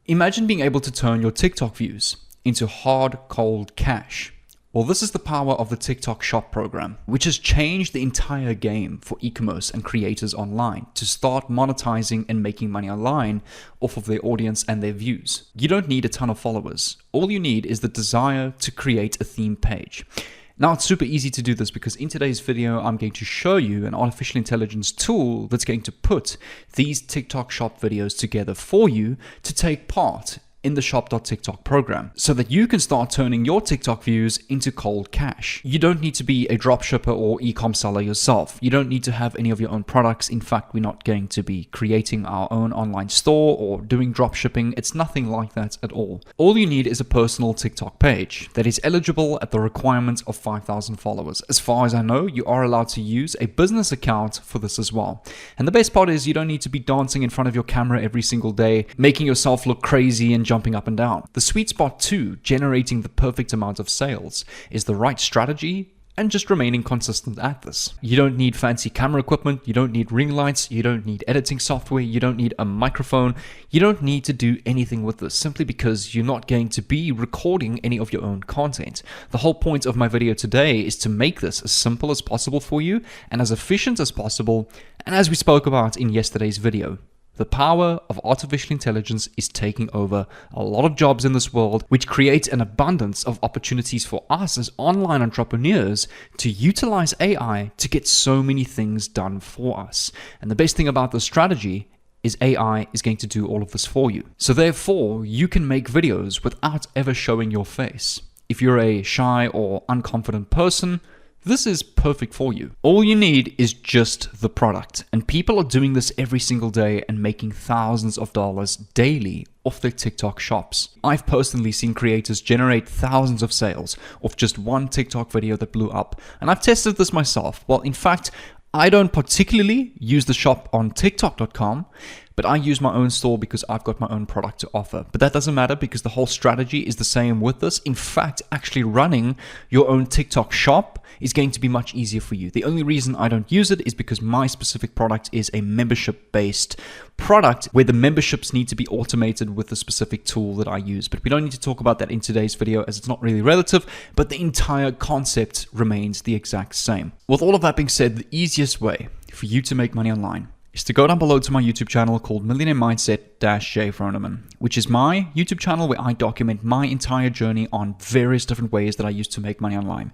Imagine being able to turn your TikTok views into hard, cold cash. Well, this is the power of the TikTok Shop program, which has changed the entire game for e-commerce and creators online to start monetizing and making money online off of their audience and their views. You don't need a ton of followers. All you need is the desire to create a theme page. Now, it's super easy to do this because in today's video, I'm going to show you an artificial intelligence tool that's going to put these TikTok Shop videos together for you to take part in the shop.tiktok program so that you can start turning your TikTok views into cold cash. You don't need to be a dropshipper or e-com seller yourself. You don't need to have any of your own products. In fact, we're not going to be creating our own online store or doing dropshipping. It's nothing like that at all. All you need is a personal TikTok page that is eligible at the requirement of 5,000 followers. As far as I know, you are allowed to use a business account for this as well. And the best part is you don't need to be dancing in front of your camera every single day, making yourself look crazy and jumping up and down. The sweet spot too, generating the perfect amount of sales, is the right strategy and just remaining consistent at this. You don't need fancy camera equipment, you don't need ring lights, you don't need editing software, you don't need a microphone, you don't need to do anything with this simply because you're not going to be recording any of your own content. The whole point of my video today is to make this as simple as possible for you and as efficient as possible, and as we spoke about in yesterday's video. The power of artificial intelligence is taking over a lot of jobs in this world, which creates an abundance of opportunities for us as online entrepreneurs to utilize AI to get so many things done for us. And the best thing about this strategy is AI is going to do all of this for you. So therefore, you can make videos without ever showing your face. If you're a shy or unconfident person, this is perfect for you. All you need is just the product. And people are doing this every single day and making thousands of dollars daily off their TikTok shops. I've personally seen creators generate thousands of sales off just one TikTok video that blew up. And I've tested this myself. Well, in fact, I don't particularly use the shop on TikTok.com, but I use my own store because I've got my own product to offer. But that doesn't matter because the whole strategy is the same with this. In fact, actually running your own TikTok shop is going to be much easier for you. The only reason I don't use it is because my specific product is a membership-based product where the memberships need to be automated with the specific tool that I use. But we don't need to talk about that in today's video as it's not really relative, but the entire concept remains the exact same. With all of that being said, the easiest way for you to make money online is to go down below to my YouTube channel called Millionaire Mindset-J Froneman, which is my YouTube channel where I document my entire journey on various different ways that I use to make money online.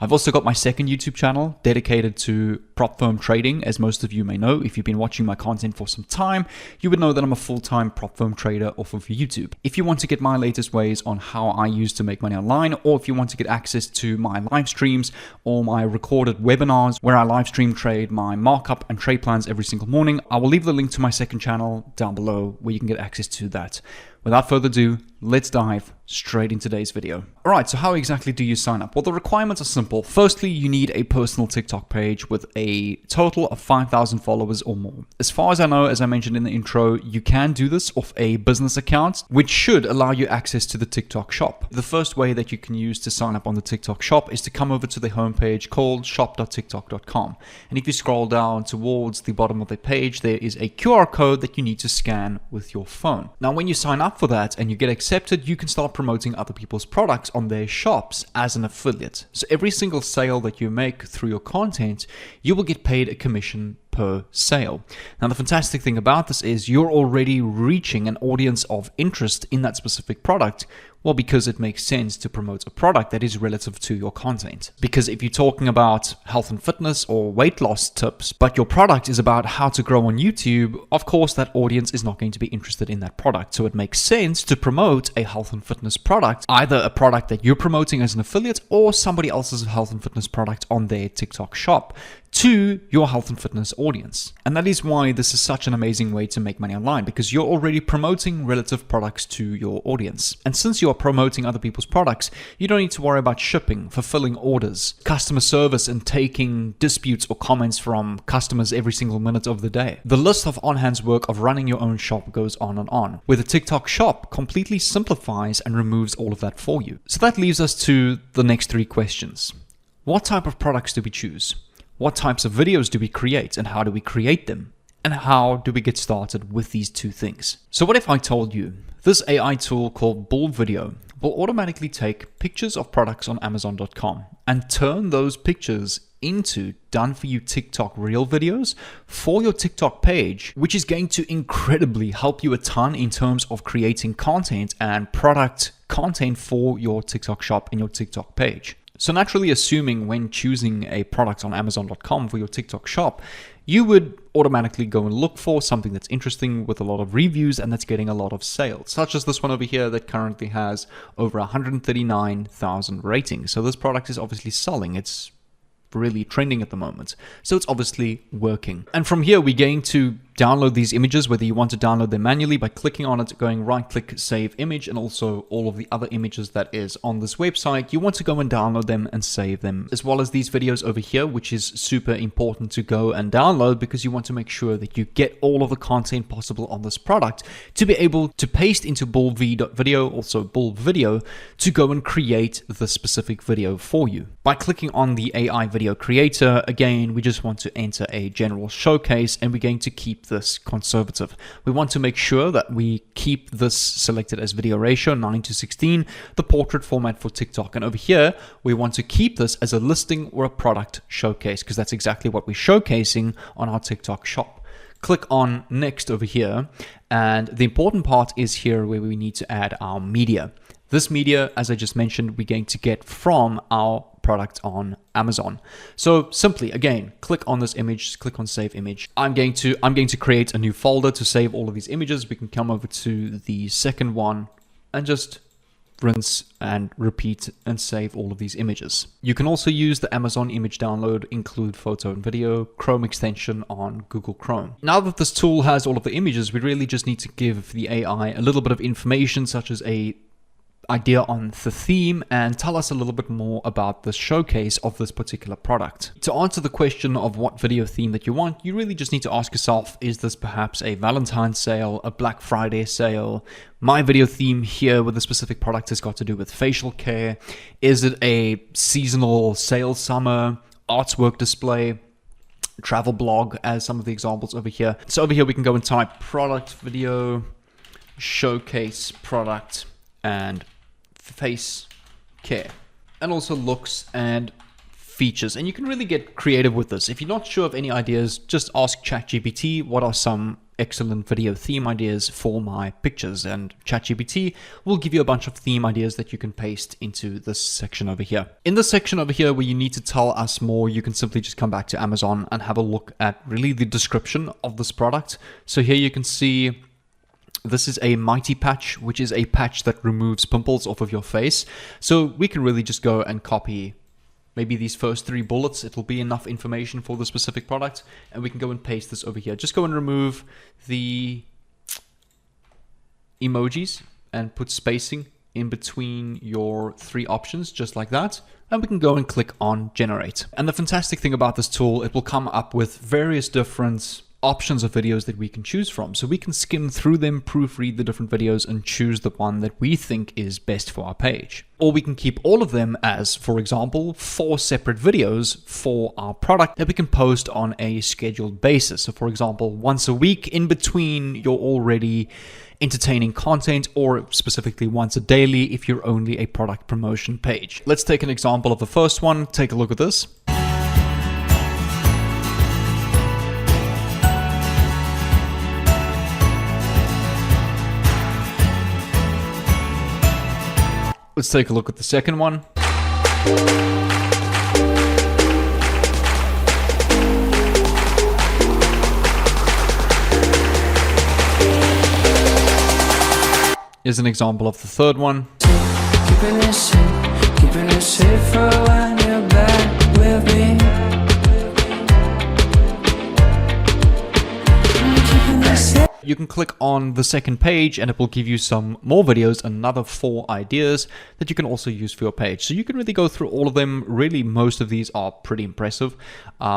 I've also got my second YouTube channel dedicated to prop firm trading. As most of you may know, if you've been watching my content for some time, you would know that I'm a full-time prop firm trader off of YouTube. If you want to get my latest ways on how I use to make money online, or if you want to get access to my live streams or my recorded webinars where I live stream trade my markup and trade plans every single morning, I will leave the link to my second channel down below where you can get access to that. Without further ado, let's dive straight into today's video. All right, so how exactly do you sign up? Well, the requirements are simple. Firstly, you need a personal TikTok page with a total of 5,000 followers or more. As far as I know, as I mentioned in the intro, you can do this off a business account, which should allow you access to the TikTok shop. The first way that you can use to sign up on the TikTok shop is to come over to the homepage called shop.tiktok.com. And if you scroll down towards the bottom of the page, there is a QR code that you need to scan with your phone. Now, when you sign up for that and you get accepted, you can start promoting other people's products on their shops as an affiliate. So every single sale that you make through your content, you will get paid a commission per sale. Now, the fantastic thing about this is you're already reaching an audience of interest in that specific product. Well, because it makes sense to promote a product that is relative to your content. Because if you're talking about health and fitness or weight loss tips, but your product is about how to grow on YouTube, of course, that audience is not going to be interested in that product. So it makes sense to promote a health and fitness product, either a product that you're promoting as an affiliate or somebody else's health and fitness product on their TikTok shop to your health and fitness audience. And that is why this is such an amazing way to make money online, because you're already promoting relative products to your audience. And since you're promoting other people's products, you don't need to worry about shipping, fulfilling orders, customer service, and taking disputes or comments from customers every single minute of the day. The list of on-hands work of running your own shop goes on and on, where the TikTok shop completely simplifies and removes all of that for you. So that leaves us to the next three questions. What type of products do we choose? What types of videos do we create and how do we create them? And how do we get started with these two things? So what if I told you this AI tool called Bull Video will automatically take pictures of products on Amazon.com and turn those pictures into done for you TikTok reel videos for your TikTok page, which is going to incredibly help you a ton in terms of creating content and product content for your TikTok shop and your TikTok page. So naturally, assuming when choosing a product on Amazon.com for your TikTok shop, you would automatically go and look for something that's interesting with a lot of reviews and that's getting a lot of sales, such as this one over here that currently has over 139,000 ratings. So this product is obviously selling. It's really trending at the moment. So it's obviously working. And from here, we're going to download these images, whether you want to download them manually by clicking on it, going right click, save image, and also all of the other images that is on this website. You want to go and download them and save them, as well as these videos over here, which is super important to go and download because you want to make sure that you get all of the content possible on this product to be able to paste into Bull.video, also Bull Video, to go and create the specific video for you. By clicking on the AI video creator, again, we just want to enter a general showcase, and we're going to keep this conservative. We want to make sure that we keep this selected as video ratio 9:16, the portrait format for TikTok. And over here, we want to keep this as a listing or a product showcase, because that's exactly what we're showcasing on our TikTok shop. Click on next over here. And the important part is here where we need to add our media. This media, as I just mentioned, we're going to get from our product on Amazon. So simply, again, click on this image, click on save image. I'm going to create a new folder to save all of these images. We can come over to the second one and just rinse and repeat and save all of these images. You can also use the Amazon image download, include photo and video, Chrome extension on Google Chrome. Now that this tool has all of the images, we really just need to give the AI a little bit of information, such as a idea on the theme, and tell us a little bit more about the showcase of this particular product. To answer the question of what video theme that you want, you really just need to ask yourself, is this perhaps a Valentine's sale, a Black Friday sale? My video theme here with a specific product has got to do with facial care. Is it a seasonal sale summer, artwork display, travel blog, as some of the examples over here? So over here we can go and type product video, showcase product, and face care, and also looks and features. And you can really get creative with this. If you're not sure of any ideas, just ask ChatGPT, what are some excellent video theme ideas for my pictures? And ChatGPT will give you a bunch of theme ideas that you can paste into this section over here. In this section over here where you need to tell us more, you can simply just come back to Amazon and have a look at really the description of this product. So here you can see this is a Mighty Patch, which is a patch that removes pimples off of your face. So we can really just go and copy maybe these first 3 bullets. It'll be enough information for the specific product. And we can go and paste this over here. Just go and remove the emojis and put spacing in between your 3 options, just like that. And we can go and click on generate. And the fantastic thing about this tool, it will come up with various different options of videos that we can choose from. So we can skim through them, proofread the different videos, and choose the one that we think is best for our page. Or we can keep all of them as, for example, 4 separate videos for our product that we can post on a scheduled basis. So for example, once a week in between your already entertaining content, or specifically once a daily if you're only a product promotion page. Let's take an example of the first one. Take a look at this. Let's take a look at the second one. Here's an example of the third one. Keeping it safer when you're back with me. You can click on the second page and it will give you some more videos, another 4 ideas that you can also use for your page. So you can really go through all of them. Really, most of these are pretty impressive.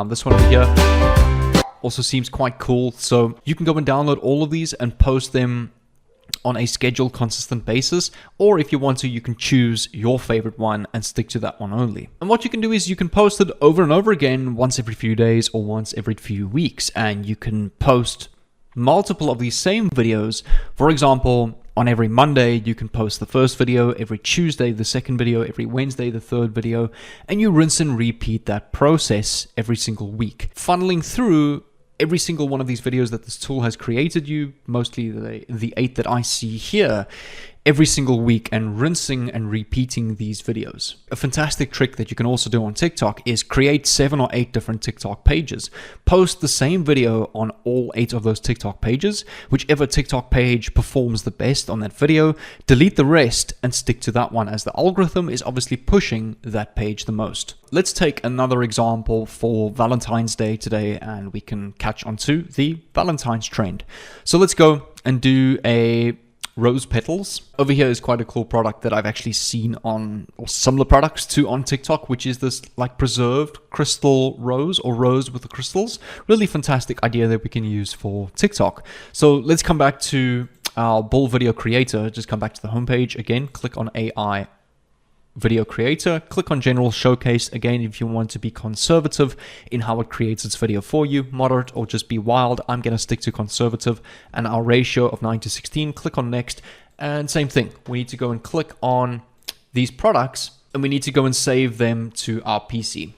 This one over here also seems quite cool. So you can go and download all of these and post them on a scheduled, consistent basis, or if you want to, you can choose your favorite one and stick to that one only. And what you can do is you can post it over and over again, once every few days or once every few weeks, and you can post multiple of these same videos. For example, on every Monday, you can post the first video, every Tuesday, the second video, every Wednesday, the third video, and you rinse and repeat that process every single week, funneling through every single one of these videos that this tool has created you, mostly the 8 that I see here, every single week, and rinsing and repeating these videos. A fantastic trick that you can also do on TikTok is create 7 or 8 different TikTok pages. Post the same video on all 8 of those TikTok pages. Whichever TikTok page performs the best on that video, delete the rest and stick to that one, as the algorithm is obviously pushing that page the most. Let's take another example for Valentine's Day today, and we can catch onto the Valentine's trend. So let's go and do a rose petals. Over here is quite a cool product that I've actually seen on, or similar products to, on TikTok, which is this like preserved crystal rose, or rose with the crystals. Really fantastic idea that we can use for TikTok. So let's come back to our Bull Video Creator. Just come back to the homepage again, click on AI Video Creator, click on General Showcase. Again, if you want to be conservative in how it creates its video for you, moderate or just be wild, I'm going to stick to conservative, and our ratio of 9:16. Click on Next, and same thing. We need to go and click on these products, and we need to go and save them to our PC.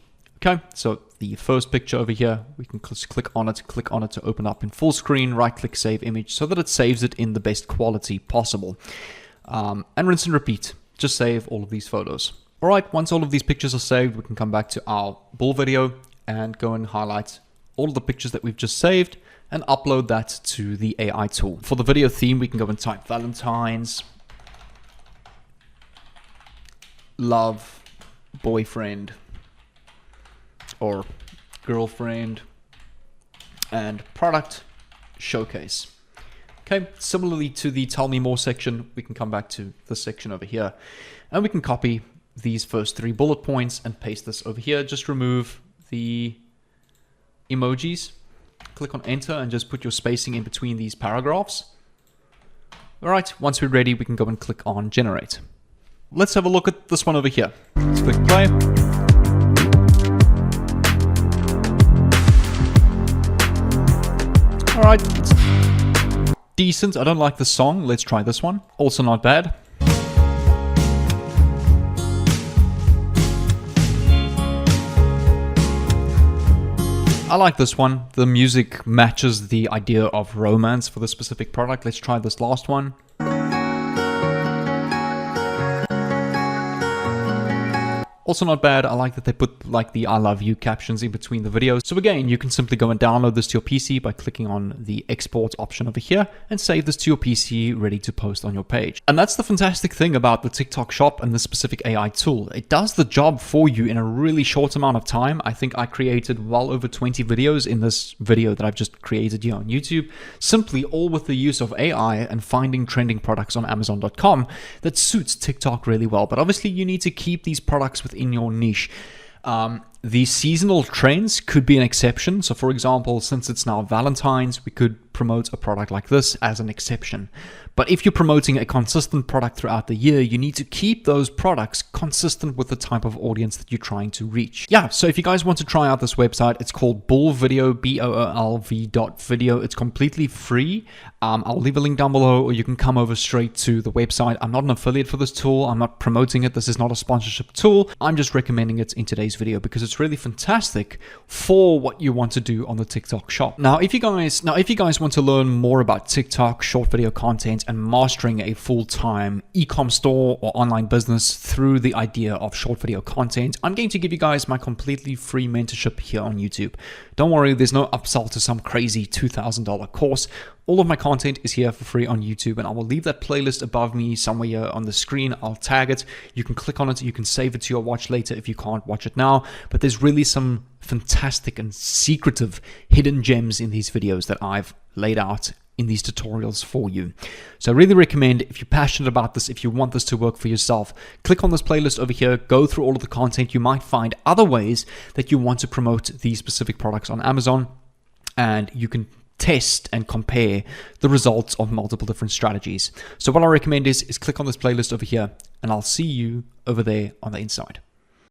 Okay, so the first picture over here, we can just click on it to open up in full screen, right click, save image, so that it saves it in the best quality possible. And rinse and repeat. Just save all of these photos. All right, once all of these pictures are saved, we can come back to our Bull video and go and highlight all of the pictures that we've just saved and upload that to the AI tool. For the video theme, we can go and type Valentine's, love, boyfriend, or girlfriend, and product showcase. Okay, similarly to the Tell Me More section, we can come back to this section over here, and we can copy these first 3 bullet points and paste this over here. Just remove the emojis, click on enter, and just put your spacing in between these paragraphs. All right, once we're ready, we can go and click on generate. Let's have a look at this one over here. Let's click play. All right, it's decent. I don't like the song. Let's try this one. Also not bad. I like this one. The music matches the idea of romance for the specific product. Let's try this last one. Also not bad. I like that they put like the I love you captions in between the videos. So again, you can simply go and download this to your PC by clicking on the export option over here and save this to your PC ready to post on your page. And that's the fantastic thing about the TikTok shop and this specific AI tool. It does the job for you in a really short amount of time. I think I created well over 20 videos in this video that I've just created here on YouTube, simply all with the use of AI and finding trending products on Amazon.com that suits TikTok really well. But obviously you need to keep these products within your niche. The seasonal trends could be an exception. So for example, since it's now Valentine's, we could promote a product like this as an exception. But if you're promoting a consistent product throughout the year, you need to keep those products consistent with the type of audience that you're trying to reach. Yeah, so if you guys want to try out this website, it's called Bull Video, BOOLV.video. It's completely free. I'll leave a link down below, or you can come over straight to the website. I'm not an affiliate for this tool. I'm not promoting it. This is not a sponsorship tool. I'm just recommending it in today's video because it's really fantastic for what you want to do on the TikTok shop. Now, if you guys want to learn more about TikTok, short video content, and mastering a full-time e-com store or online business through the idea of short video content, I'm going to give you guys my completely free mentorship here on YouTube. Don't worry, there's no upsell to some crazy $2,000 course. All of my content is here for free on YouTube, and I will leave that playlist above me somewhere here on the screen. I'll tag it. You can click on it. You can save it to your watch later if you can't watch it now. But there's really some fantastic and secretive hidden gems in these videos that I've laid out in these tutorials for you. So I really recommend, if you're passionate about this, if you want this to work for yourself, click on this playlist over here, go through all of the content. You might find other ways that you want to promote these specific products on Amazon, and you can test and compare the results of multiple different strategies. So what I recommend is click on this playlist over here, and I'll see you over there on the inside.